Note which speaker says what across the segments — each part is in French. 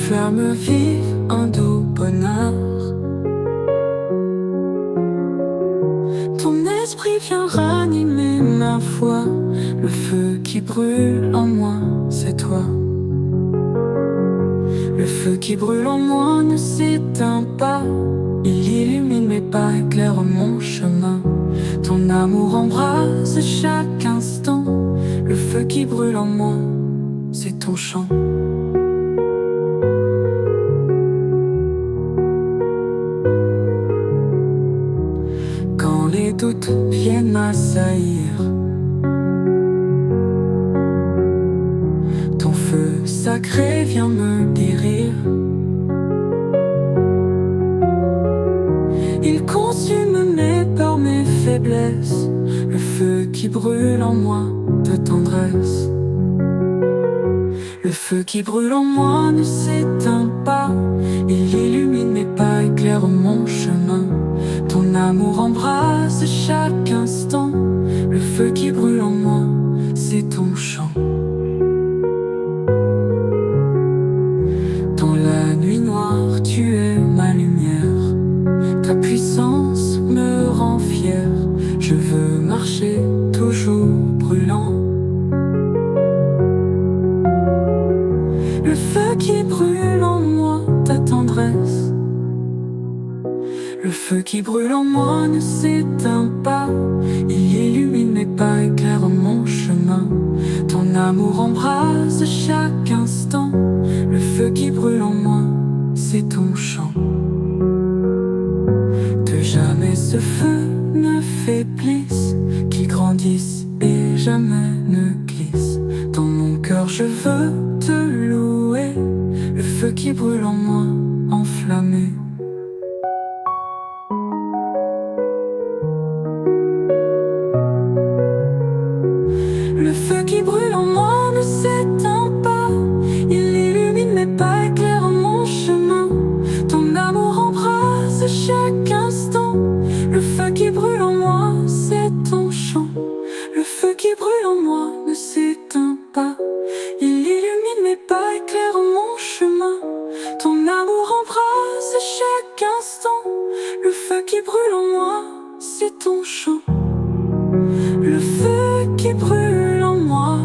Speaker 1: flammes vives, un doux bonheur. Ton esprit vient ranimer ma foi. Le feu qui brûle en moi, c'est toi. Le feu qui brûle en moi ne s'éteint pas. Il illumine mes pas, éclaire mon chemin. Ton amour embrase chaque instant. Le feu qui brûle en moi, c'est ton chant. Quand les doutes viennent m'assaillir, ton feu sacré vient me guérir. Il consume mes peurs, mes faiblesses. Le feu qui brûle en moi de tendresse. Le feu qui brûle en moi ne s'éteint pas. Il illumine mes pas, éclaire mon chemin. Ton amour embrase chaque instant. Le feu qui brûle en moi, c'est ton chant. Dans la nuit noire, tu es ma lumière. Ta puissance me rend fier. Je veux marcher toujours brûlant. Le feu qui brûle en moi, ta tendresse. Le feu qui brûle en moi ne s'éteint pas. Il illumine mes pas, éclaire mon chemin. Ton amour embrase chaque instant. Le feu qui brûle en moi, c'est ton chant. Que jamais ce feu ne faiblisse, qu'il grandisse et jamais ne glisse. Dans mon cœur je veux te louer. Le feu qui brûle en moi, enflammé. Le feu qui brûle en moi ne s'éteint pas. Il illumine mes pas, éclaire mon chemin. Ton amour embrase chaque instant. Le feu qui brûle en moi, c'est ton chant. Le feu qui brûle en moi ne s'éteint pas. Il illumine mes pas, éclaire mon chemin. Ton amour embrase chaque instant. Le feu qui brûle en moi, c'est ton chant. Le feu qui brûle en moi.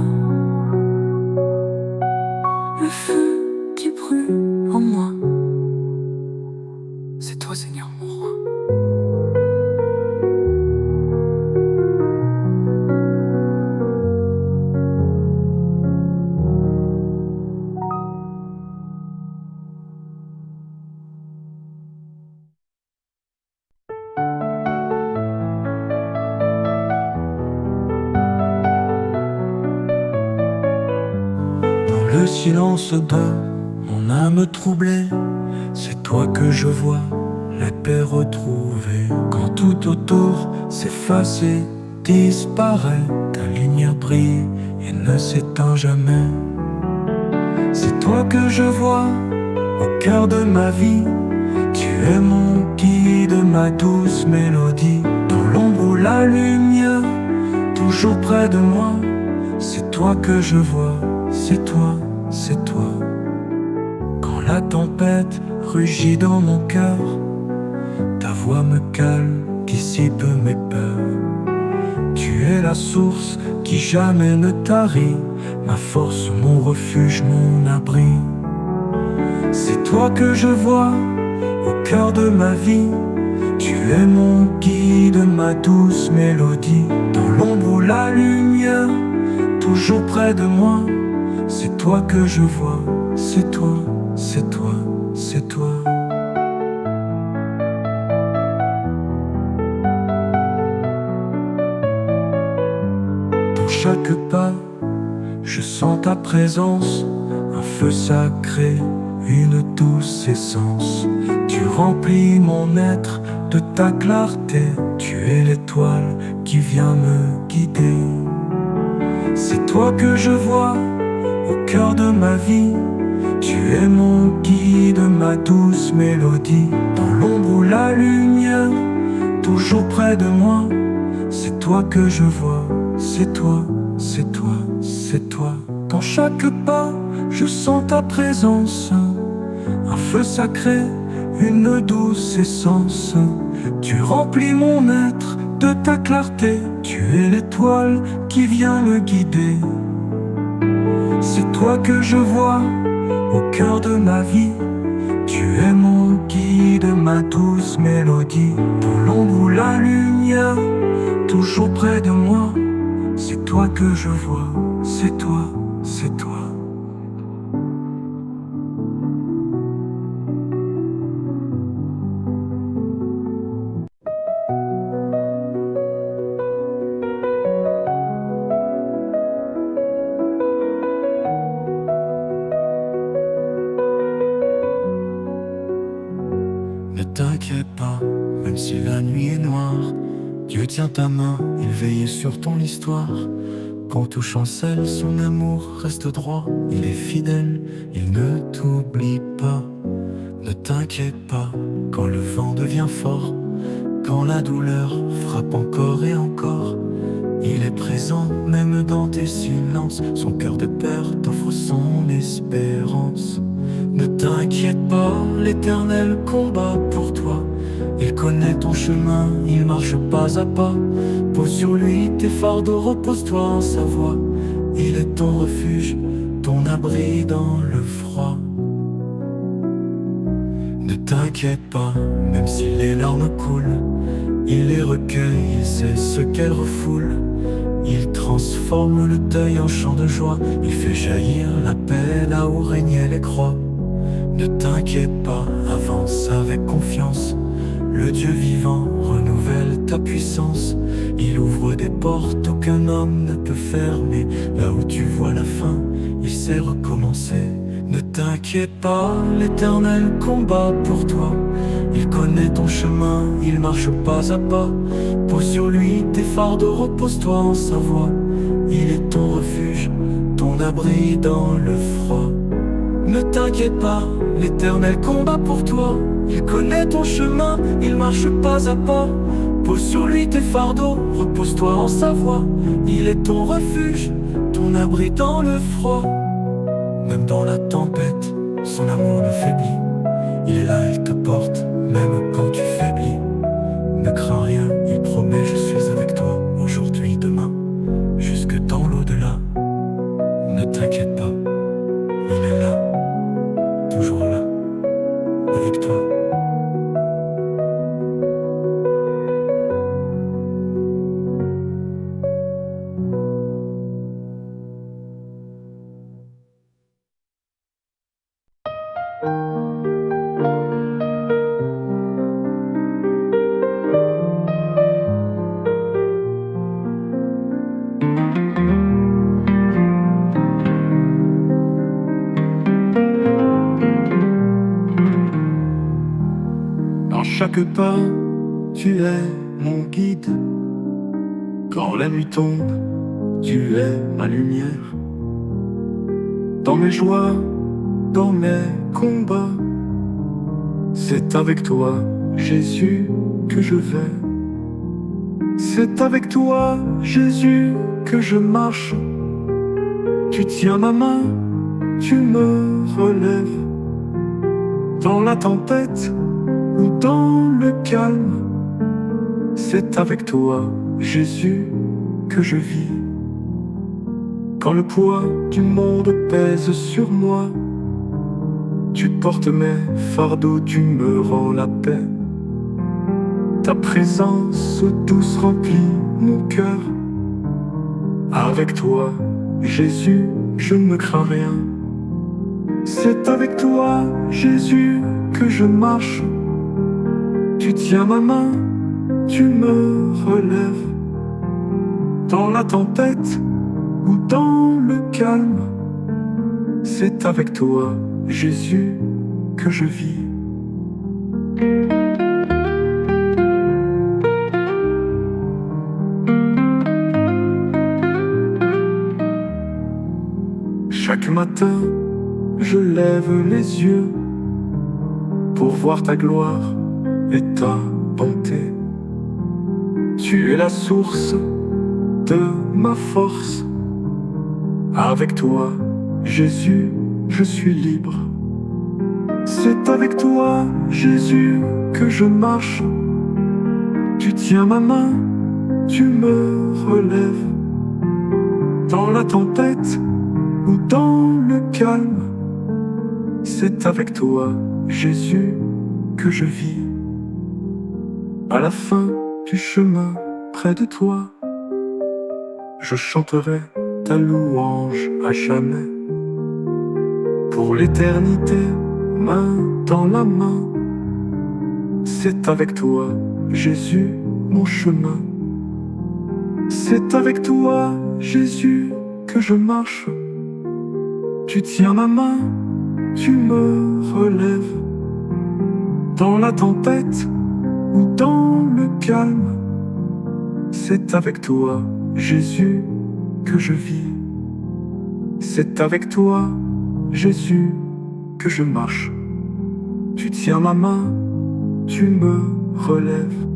Speaker 1: Le feu qui brûle en moi. C'est toi, Seigneur, mon roi.
Speaker 2: Le silence de mon âme troublée, c'est toi que je vois, la paix retrouvée. Quand tout autour s'efface et disparaît, ta lumière brille et ne s'éteint jamais. C'est toi que je vois au cœur de ma vie. Tu es mon guide, ma douce mélodie. Dans l'ombre ou la lumière, toujours près de moi. C'est toi que je vois, c'est toi, c'est toi. Quand la tempête rugit dans mon cœur, ta voix me calme, dissipe mes peurs. Tu es la source qui jamais ne tarit, ma force, mon refuge, mon abri. C'est toi que je vois au cœur de ma vie. Tu es mon guide, ma douce mélodie. Dans l'ombre ou la lumière, toujours près de moi. C'est toi que je vois, c'est toi, c'est toi, c'est toi. Dans chaque pas, je sens ta présence, un feu sacré, une douce essence. Tu remplis mon être de ta clarté, tu es l'étoile qui vient me guider. C'est toi que je vois au cœur de ma vie. Tu es mon guide, ma douce mélodie. Dans l'ombre ou la lumière, toujours près de moi. C'est toi que je vois, c'est toi, c'est toi, c'est toi. Dans chaque pas, je sens ta présence, un feu sacré, une douce essence. Tu remplis mon être de ta clarté, tu es l'étoile qui vient me guider. C'est toi que je vois au cœur de ma vie, tu es mon guide, ma douce mélodie. Dans l'ombre ou la lumière, toujours près de moi, c'est toi que je vois, c'est toi, c'est toi. Ne t'inquiète pas, même si la nuit est noire, Dieu tient ta main, il veille sur ton histoire. Quand tout chancelle, son amour reste droit. Il est fidèle, il ne t'oublie pas. Ne t'inquiète pas, quand le vent devient fort, quand la douleur frappe encore et encore, il est présent même dans tes silences. Son cœur de père t'offre son espérance. Ne t'inquiète pas, l'Éternel combat pour toi. Il connaît ton chemin, il marche pas à pas. Pose sur lui tes fardeaux, repose-toi en sa voix. Il est ton refuge, ton abri dans le froid. Ne t'inquiète pas, même si les larmes coulent, il les recueille, il sait ce qu'elles refoulent. Il transforme le deuil en chant de joie, il fait jaillir la paix là où régnaient les croix. Ne t'inquiète pas, avance avec confiance. Le Dieu vivant renouvelle ta puissance. Il ouvre des portes qu'aucun homme ne peut fermer. Là où tu vois la fin, il sait recommencer. Ne t'inquiète pas, l'Éternel combat pour toi. Il connaît ton chemin, il marche pas à pas. Pose sur lui tes fardeaux, repose-toi en sa voix. Il est ton refuge, ton abri dans le froid. Ne t'inquiète pas, l'Éternel combat pour toi. Il connaît ton chemin, il marche pas à pas. Pose sur lui tes fardeaux, repose-toi en sa voix. Il est ton refuge, ton abri dans le froid. Même dans la tempête, son amour ne faiblit. Il est là, il te porte, même quand tu faiblis. Ne crains rien, il promet, je suis avec toi, aujourd'hui, demain, jusque dans l'au-delà. Ne t'inquiète pas, il est là, toujours là, avec toi. Dans chaque pas, tu es mon guide. Quand la nuit tombe, tu es ma lumière. Dans mes joies, dans mes combats, c'est avec toi, Jésus, que je vais. C'est avec toi, Jésus, que je marche. Tu tiens ma main, tu me relèves. Dans la tempête ou dans le calme, c'est avec toi, Jésus, que je vis. Quand le poids du monde pèse sur moi, tu portes mes fardeaux, tu me rends la paix. Ta présence douce remplit mon cœur. Avec toi, Jésus, je ne crains rien. C'est avec toi, Jésus, que je marche. Tu tiens ma main, tu me relèves. Dans la tempête ou dans le calme, c'est avec toi, Jésus, que je vis. Chaque matin, je lève les yeux pour voir ta gloire et ta bonté. Tu es la source de ma force. Avec toi, Jésus, je suis libre. C'est avec toi, Jésus, que je marche. Tu tiens ma main, tu me relèves. Dans la tempête ou dans le calme, c'est avec toi, Jésus, que je vis. À la fin du chemin, près de toi, je chanterai ta louange à jamais. Pour l'éternité, main dans la main, c'est avec toi, Jésus, mon chemin. C'est avec toi, Jésus, que je marche. Tu tiens ma main, tu me relèves. Dans la tempête ou dans le calme, c'est avec toi, Jésus, que je vis. C'est avec toi, Jésus, que je marche. Tu tiens ma main, tu me relèves.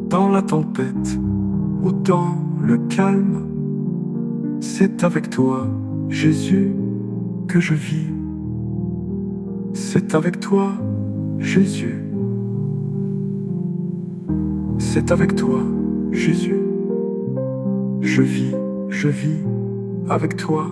Speaker 2: Dans la tempête ou dans le calme, c'est avec toi, Jésus, que je vis. C'est avec toi, Jésus. C'est avec toi, Jésus. Je vis avec toi.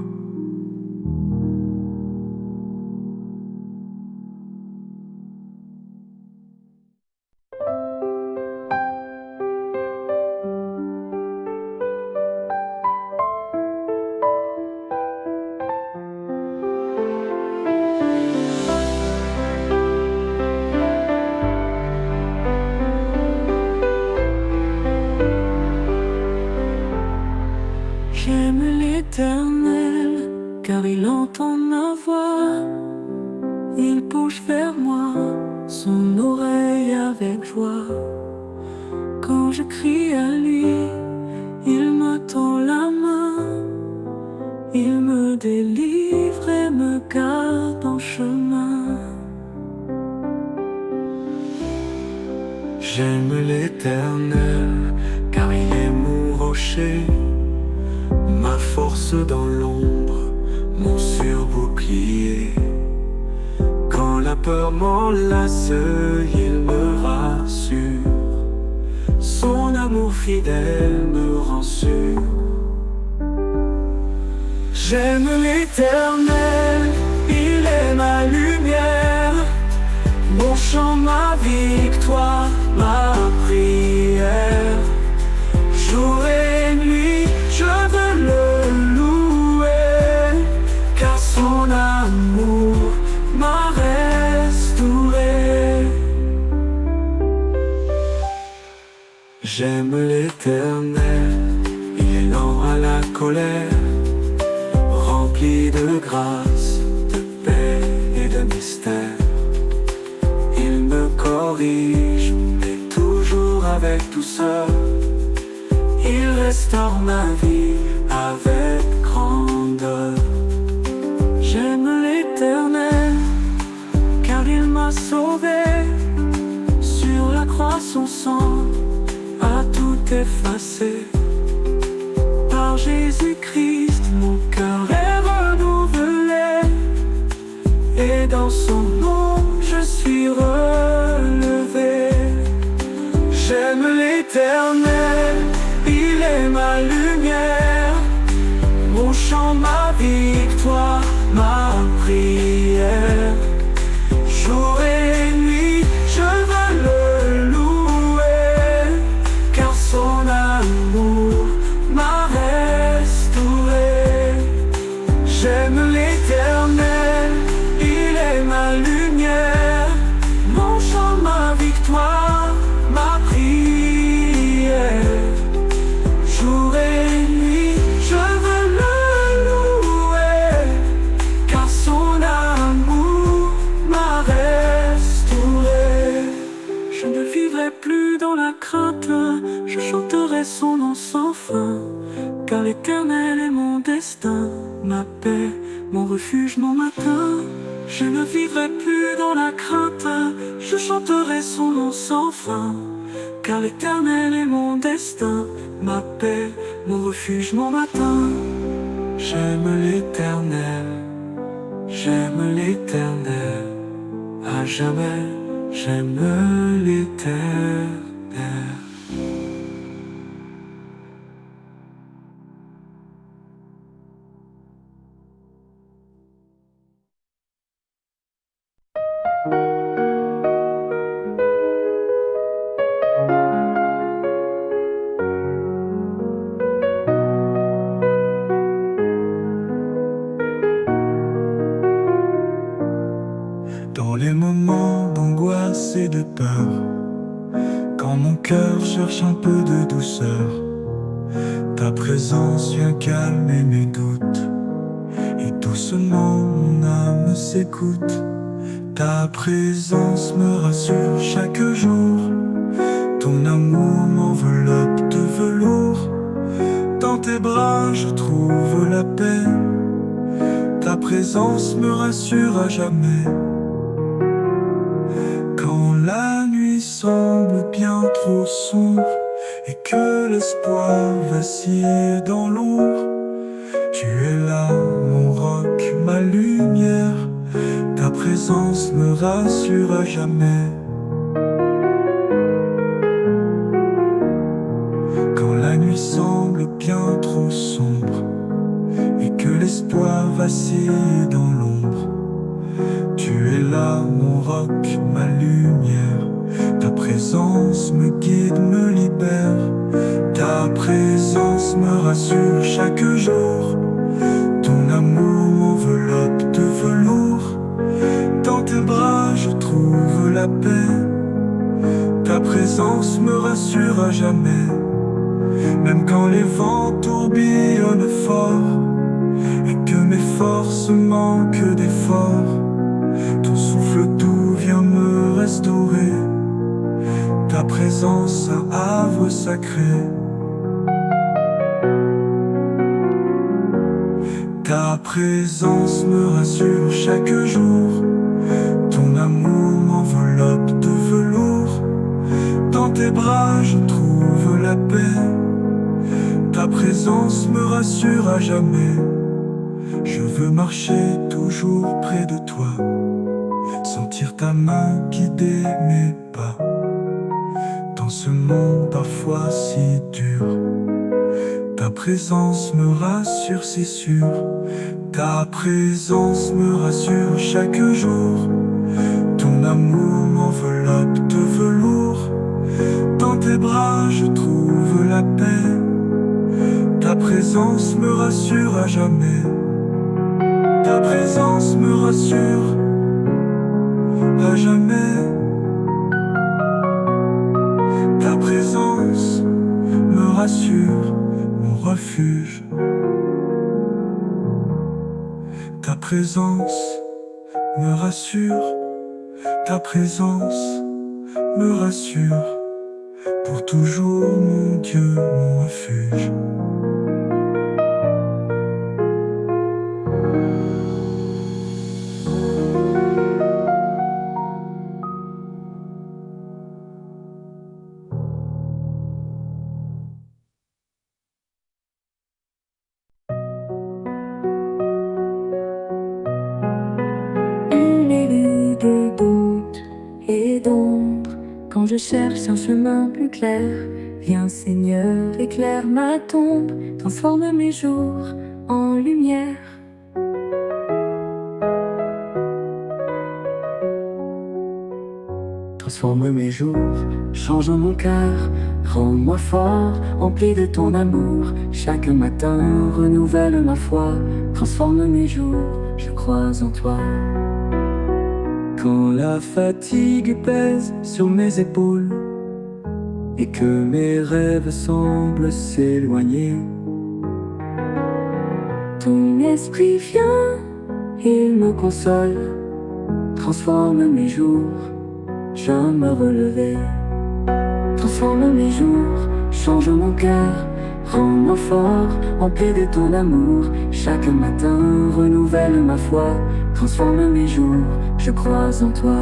Speaker 1: J'aime l'Éternel, car il entend ma voix. Il bouge vers moi son oreille avec joie. Quand je crie à lui, il me tend la main. Il me délivre et me garde en chemin.
Speaker 2: J'aime l'Éternel, car il est mon rocher, ma force dans l'ombre, mon sûr bouclier. Quand la peur m'enlace, il me rassure. Son amour fidèle me rend sûr. J'aime l'Éternel, il est ma lumière, mon chant, ma victoire, ma prière. Jour et nuit, je veux le louer, car son amour m'a restauré. J'aime l'Éternel, il est lent à la colère, rempli de grâce, de paix et de mystère. Il me corrige, mais toujours avec douceur. Il restaure ma vie avec grandeur.
Speaker 1: J'aime l'Éternel, car il m'a sauvé. Sur la croix son sang a tout effacé. Par Jésus-Christ, mon cœur est renouvelé, et dans son nom je suis relevé.
Speaker 2: J'aime l'Éternel, il est ma lumière, mon chant, ma victoire, ma prière. Jour et nuit, je veux le louer, car son amour m'a restauré. J'aime l'Éternel, il est ma lumière, mon chant, ma victoire, ma prière. Jour et nuit, je veux le louer, car son amour m'a restauré.
Speaker 1: Je ne vivrai plus dans la crainte, je chanterai son nom sans fin, car l'Éternel est mon destin, ma paix, mon refuge, mon matin. Je ne vivrai plus dans la crainte, je chanterai son nom sans fin, car l'Éternel est mon destin, ma paix, mon refuge, mon matin.
Speaker 2: J'aime l'Éternel, j'aime l'Éternel, À jamais, j'aime l'éternel. Dans les moments d'angoisse et de peur, quand mon cœur cherche un peu de douceur, ta présence vient calmer mes doutes, et doucement mon âme s'écoute. Ta présence me rassure chaque jour, ton amour m'enveloppe de velours. Dans tes bras je trouve la paix, ta présence me rassure à jamais. Quand la nuit semble bien trop sombre et que l'espoir vacille dans l'ombre, tu es là, mon roc, ma lumière. Ta présence me rassure à jamais. Quand la nuit semble bien trop sombre et que l'espoir vacille dans l'ombre, tu es là, mon roc, ma lumière. Ta présence me guide, me libère. Ta présence me rassure chaque jour. Ton amour m'enveloppe de velours. Dans tes bras je trouve la paix. Ta présence me rassure à jamais. Même quand les vents tourbillonnent fort et que mes forces manquent d'effort, ton souffle doux vient me restaurer. Ta présence, un havre sacré. Ta présence me rassure chaque jour. Ton amour m'enveloppe de velours. Dans tes bras je trouve la paix. Ta présence me rassure à jamais. Je veux marcher toujours près de toi, sentir ta main guider mes pas. Dans ce monde parfois si dur, ta présence me rassure, c'est sûr. Ta présence me rassure chaque jour. Ton amour m'enveloppe de velours. Dans tes bras je trouve la paix. Ta présence me rassure à jamais. Ta présence me rassure à jamais. Ta présence me rassure, mon refuge. Ta présence me rassure. Ta présence me rassure. Pour toujours, mon Dieu, mon refuge.
Speaker 1: Une élue de doute et d'ombre, quand je cherche un chemin plus clair, viens Seigneur, éclaire ma tombe, transforme mes jours en lumière. Transforme mes jours, change mon cœur, rends-moi fort, rempli de ton amour. Chaque matin renouvelle ma foi, transforme mes jours, je crois en toi. Quand la fatigue pèse sur mes épaules et que mes rêves semblent s'éloigner, ton esprit vient, il me console, transforme mes jours, je me relever. Transforme mes jours, change mon cœur, rends-moi fort, rempli de ton amour. Chaque matin renouvelle ma foi, transforme mes jours, je crois en toi.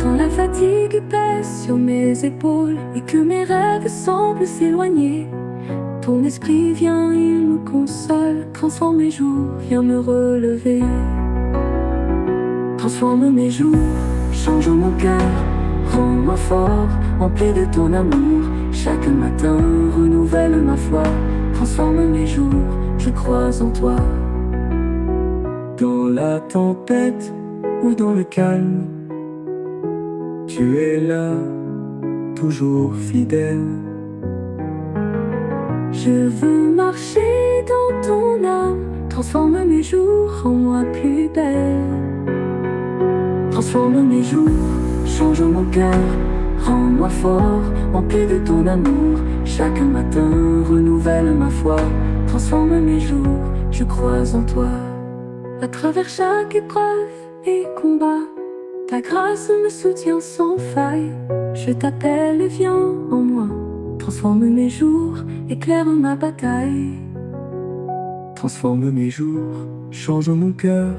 Speaker 1: Quand la fatigue pèse sur mes épaules et que mes rêves semblent s'éloigner, ton esprit vient, il me console, transforme mes jours, viens me relever. Transforme mes jours, change mon cœur, rends-moi fort, rempli de ton amour. Chaque matin renouvelle ma foi, transforme mes jours, je crois en toi. Dans la tempête ou dans le calme, tu es là, toujours fidèle. Je veux marcher dans ton âme, transforme mes jours, rends-moi plus belle. Transforme mes jours, change mon cœur, rends-moi fort, rempli de ton amour. Chaque matin renouvelle ma foi, transforme mes jours, je crois en toi. À travers chaque épreuve et combat, ta grâce me soutient sans faille. Je t'appelle et viens en moi, transforme mes jours, éclaire ma bataille. Transforme mes jours, change mon cœur,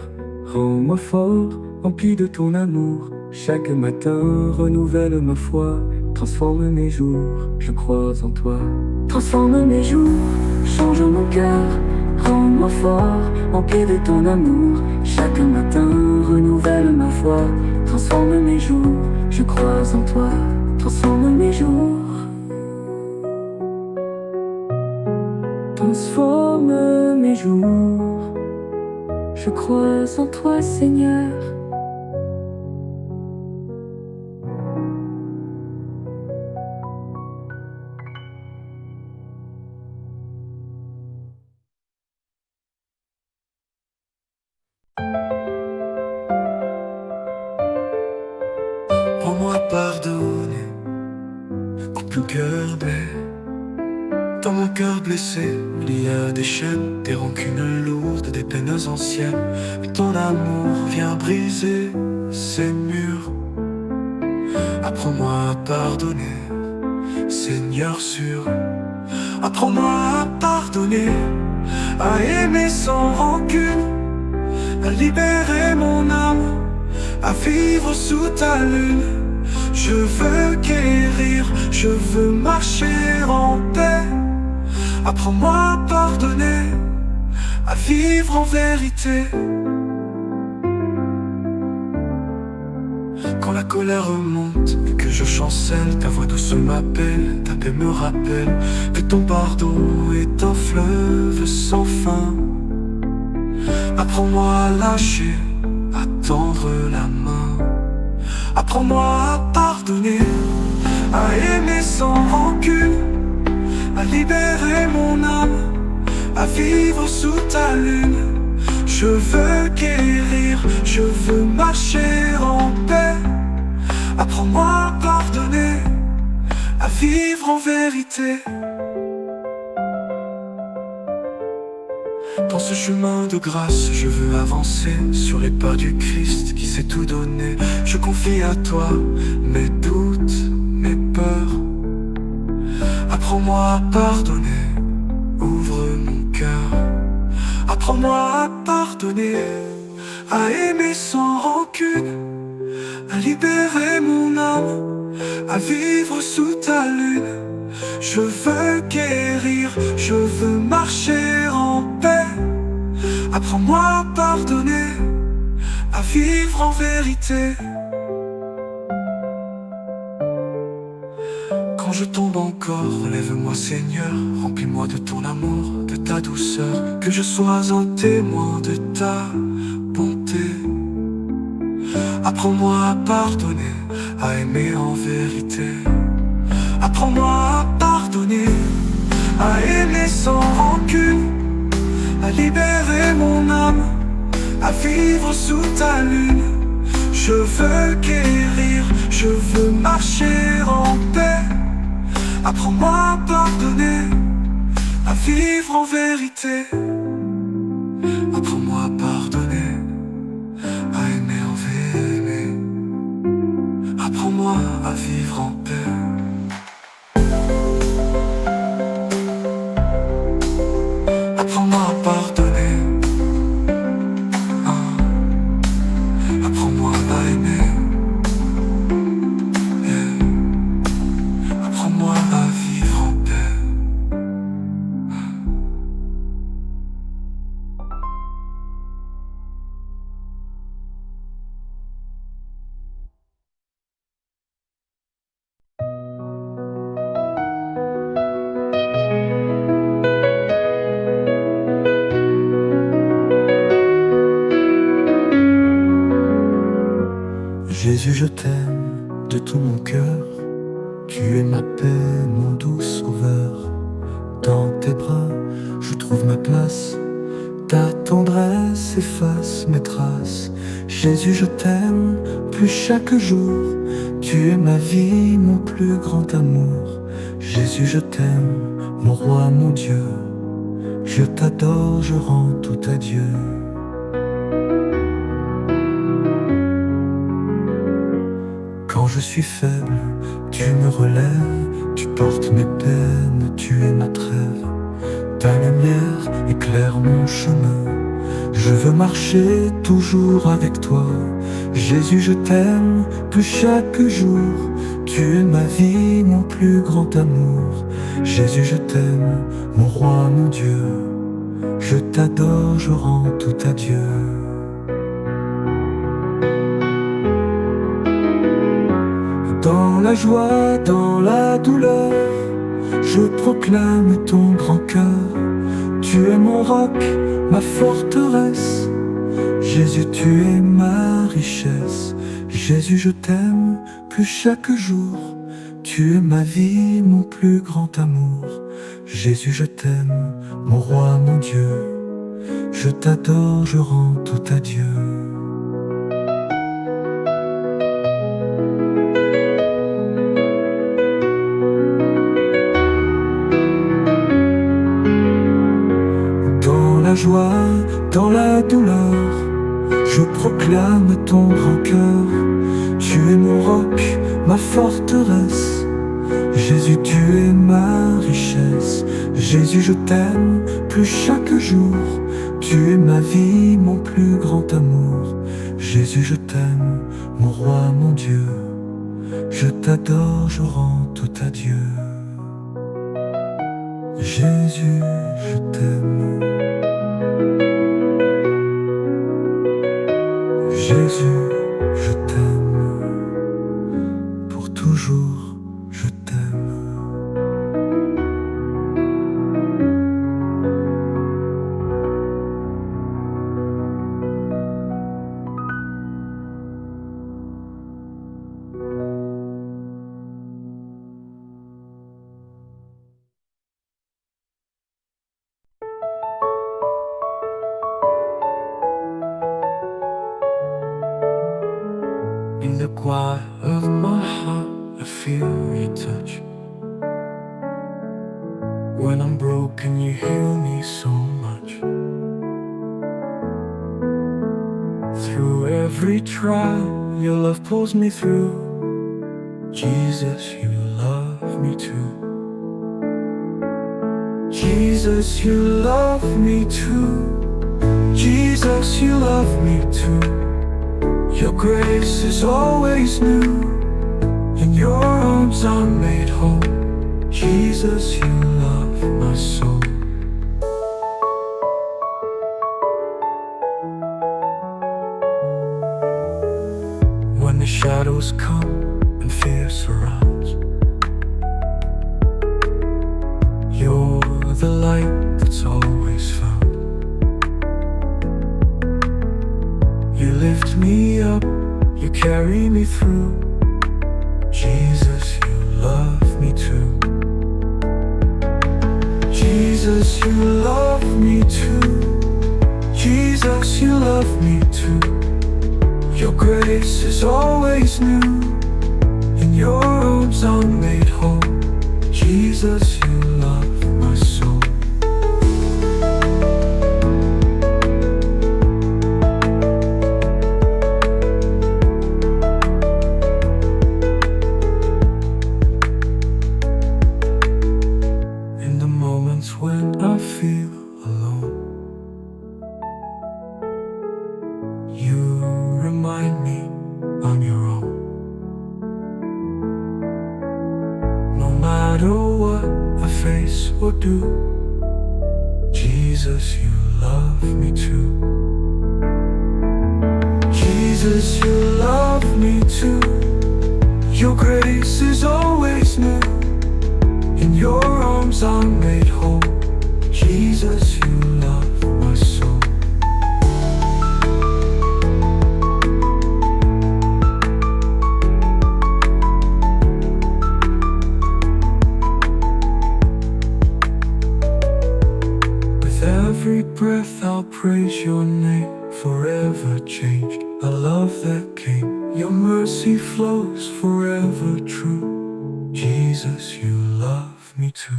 Speaker 1: rends-moi fort, rempli de ton amour. Chaque matin renouvelle ma foi, transforme mes jours, je crois en toi. Transforme mes jours, change mon cœur, rends-moi fort, rempli de ton amour. Chaque matin renouvelle ma foi, transforme mes jours, je crois en toi. Transforme mes jours, transforme mes jours, je crois en toi, Seigneur.
Speaker 2: Prends-moi pardonner, coupe le cœur blessé. Dans mon cœur blessé, il y a des chaînes, des rancunes lourdes, des peines anciennes. Mais ton amour vient briser ces murs. Apprends-moi à pardonner, Seigneur sûr. Apprends-moi à pardonner, à aimer sans rancune, à libérer mon âme, à vivre sous ta lune. Je veux guérir, je veux marcher en paix. Apprends-moi à pardonner, à vivre en vérité. Quand la colère monte et que je chancelle, ta voix douce m'appelle, ta paix me rappelle que ton pardon est un fleuve sans fin. Apprends-moi à lâcher, à tendre la main. Apprends-moi à pardonner, à aimer sans rancune, à libérer mon âme, à vivre sous ta lune. Je veux guérir, je veux marcher en paix. Apprends-moi à pardonner, à vivre en vérité. Dans ce chemin de grâce, je veux avancer sur les pas du Christ qui s'est tout donné. Je confie à toi mes doutes, mes peurs. Apprends-moi à pardonner, ouvre mon cœur. Apprends-moi à pardonner, à aimer sans rancune, à libérer mon âme, à vivre sous ta lune. Je veux guérir, je veux marcher en paix. Apprends-moi à pardonner, à vivre en vérité. Quand je tombe encore, relève-moi Seigneur, remplis-moi de ton amour, de ta douceur, que je sois un témoin de ta bonté. Apprends-moi à pardonner, à aimer en vérité. Apprends-moi à pardonner, à aimer sans rancune, à libérer mon âme, à vivre sous ta lune. Je veux guérir, je veux marcher en paix. Apprends-moi à pardonner, à vivre en vérité. Apprends-moi à pardonner, à aimer en vérité. Apprends-moi à vivre en paix. Apprends-moi à pardonner, apprends-moi à aimer, apprends-moi à vivre en paix. Jésus, je t'aime de tout mon cœur. Tu es ma paix, mon doux sauveur. Dans tes bras, je trouve ma place. Ta tendresse efface mes traces. Jésus, je t'aime plus chaque jour. Tu es ma vie, mon plus grand amour. Jésus, je t'aime, mon roi, mon Dieu. Je t'adore, je rends tout à Dieu. Quand je suis faible, tu me relèves. Tu portes mes peines, tu es ma trêve. Ta lumière éclaire mon chemin. Je veux marcher toujours avec toi. Jésus, je t'aime plus chaque jour. Tu es ma vie, mon plus grand amour. Jésus, je t'aime, mon roi, mon Dieu. Je t'adore, je rends tout à Dieu. Dans la joie, dans la douleur, je proclame ton grand cœur. Tu es mon roc, ma forteresse. Jésus, tu es ma richesse. Jésus, je t'aime plus chaque jour. Tu es ma vie, mon plus grand amour. Jésus, je t'aime, mon roi, mon Dieu. Je t'adore, je rends tout à Dieu. Dans la joie, dans la douleur, je proclame ton grand cœur. Tu es mon roc, ma forteresse. Jésus, tu es ma richesse. Jésus, je t'aime plus chaque jour. Tu es ma vie, mon plus grand amour. Jésus, je t'aime, mon roi, mon Dieu. Je t'adore, je rends tout à Dieu. Jésus, je t'aime. Jésus, je t'aime. Pour toujours, je t'aime. In the quiet of my heart, I feel your touch. When I'm broken, you heal me so much. Through every trial, your love pulls me through. Jesus, you love me too. Jesus, you love me too. Jesus, you love me too. Your grace is always new. In your arms I'm made whole. Jesus, you love my soul. When the shadows come and fear surrounds, you're the light that's always found. You lift me up, you carry me through. Jesus, you love me too. Jesus, you love me too. Jesus, you love me too. Your grace is always new. In your arms I'm made whole. Jesus, you love my soul. In the moments when I feel alone, you remind me I'm your own. No matter what I face or do, Jesus, you love me too. Jesus, you love me too. Your grace is always new. In your arms I'm made whole. Jesus, you love my soul. praise your name, forever changed by love that came. Your mercy flows forever true. Jesus, you love me too.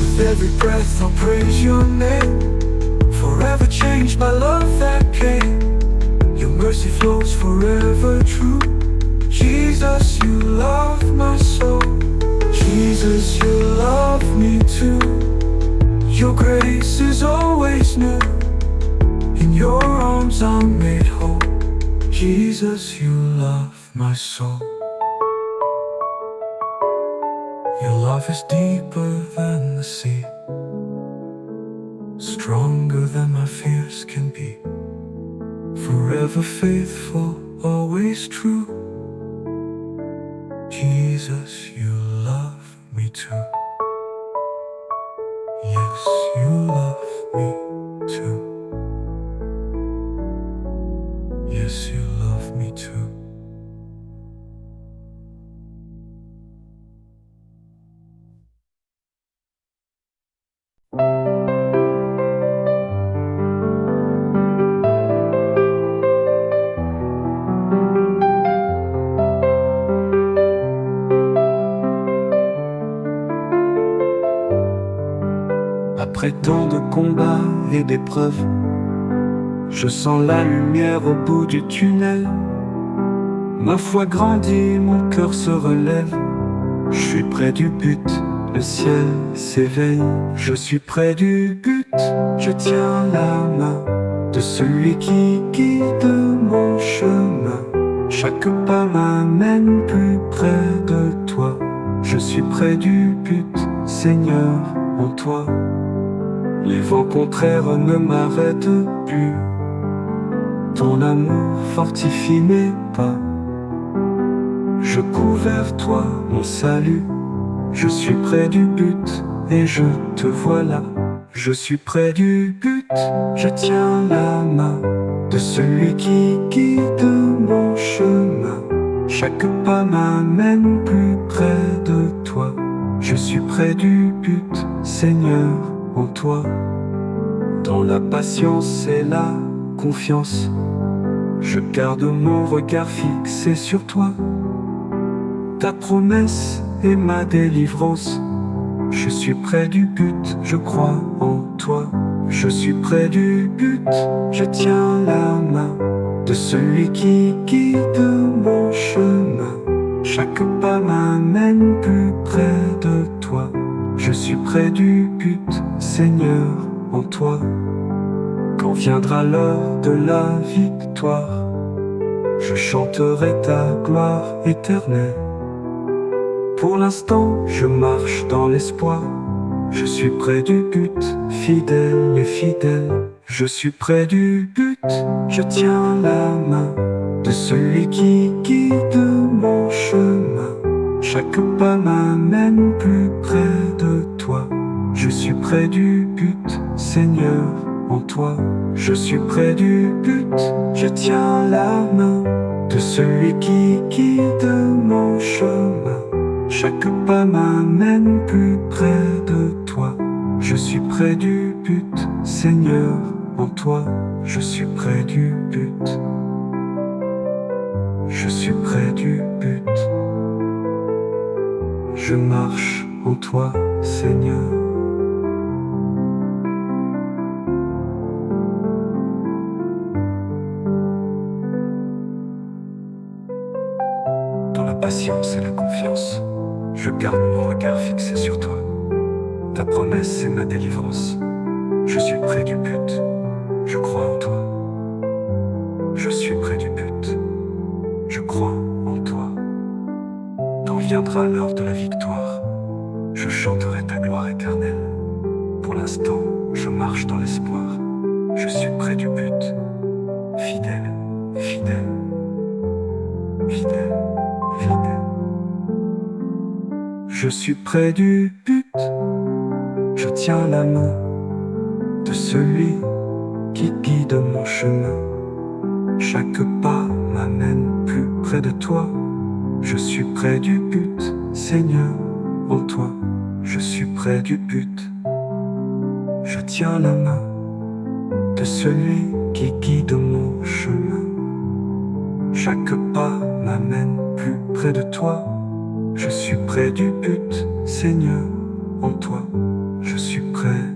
Speaker 2: With every breath I'll praise your name, forever changed by love that came. Your mercy flows forever true. Jesus, you love my soul. Jesus, you love me too. Your grace is always new. In your arms I'm made whole. Jesus, you love my soul. Your love is deeper than the sea, stronger than my fears can be. Forever faithful, always true. Jesus, you love me too. Yes, you love me too. Yes, you love me too. Après tant de combats et d'épreuves, je sens la lumière au bout du tunnel. Ma foi grandit, mon cœur se relève. Je suis près du but, le ciel s'éveille. Je suis près du but, je tiens la main de celui qui guide mon chemin. Chaque pas m'amène plus près de toi. Je suis près du but, Seigneur, en toi. Les vents contraires ne m'arrêtent plus. Ton amour fortifie mes pas. Je cours vers toi, mon salut. Je suis près du but et je te vois là. Je suis près du but, je tiens la main de celui qui guide mon chemin. Chaque pas m'amène plus près de toi. Je suis près du but, Seigneur, en toi. Dans la patience et la confiance, je garde mon regard fixé sur toi. Ta promesse est ma délivrance. Je suis près du but, je crois en toi. Je suis près du but, je tiens la main de celui qui guide mon chemin. Chaque pas m'amène plus près de toi. Je suis près du but, Seigneur, en toi. Quand viendra l'heure de la victoire, je chanterai ta gloire éternelle. Pour l'instant, je marche dans l'espoir. Je suis près du but, fidèle et fidèle. Je suis près du but, je tiens la main de celui qui guide mon chemin. Chaque pas m'amène plus près de toi. Je suis près du but, Seigneur, en toi. Je suis près du but, je tiens la main de celui qui guide mon chemin. Chaque pas m'amène plus près de toi. Je suis près du but, Seigneur, en toi. Je suis près du but. Je suis près du but. Je marche en toi, Seigneur. Dans la patience et la confiance, je garde mon regard fixé sur toi. Ta promesse est ma délivrance. Je suis près du but, je crois en toi. Je suis près du but, je crois en toi. Quand viendra l'heure de la victoire, je chanterai ta gloire éternelle. Pour l'instant, je marche dans l'espoir. Je suis près du but, fidèle, fidèle, fidèle, fidèle. Je suis près du but, je tiens la main de celui qui guide mon chemin. Chaque pas m'amène plus près de toi. Je suis près du but, Seigneur, en toi, je suis près du but. Je tiens la main de celui qui guide mon chemin. Chaque pas m'amène plus près de toi. Je suis près du but, Seigneur, en toi, je suis près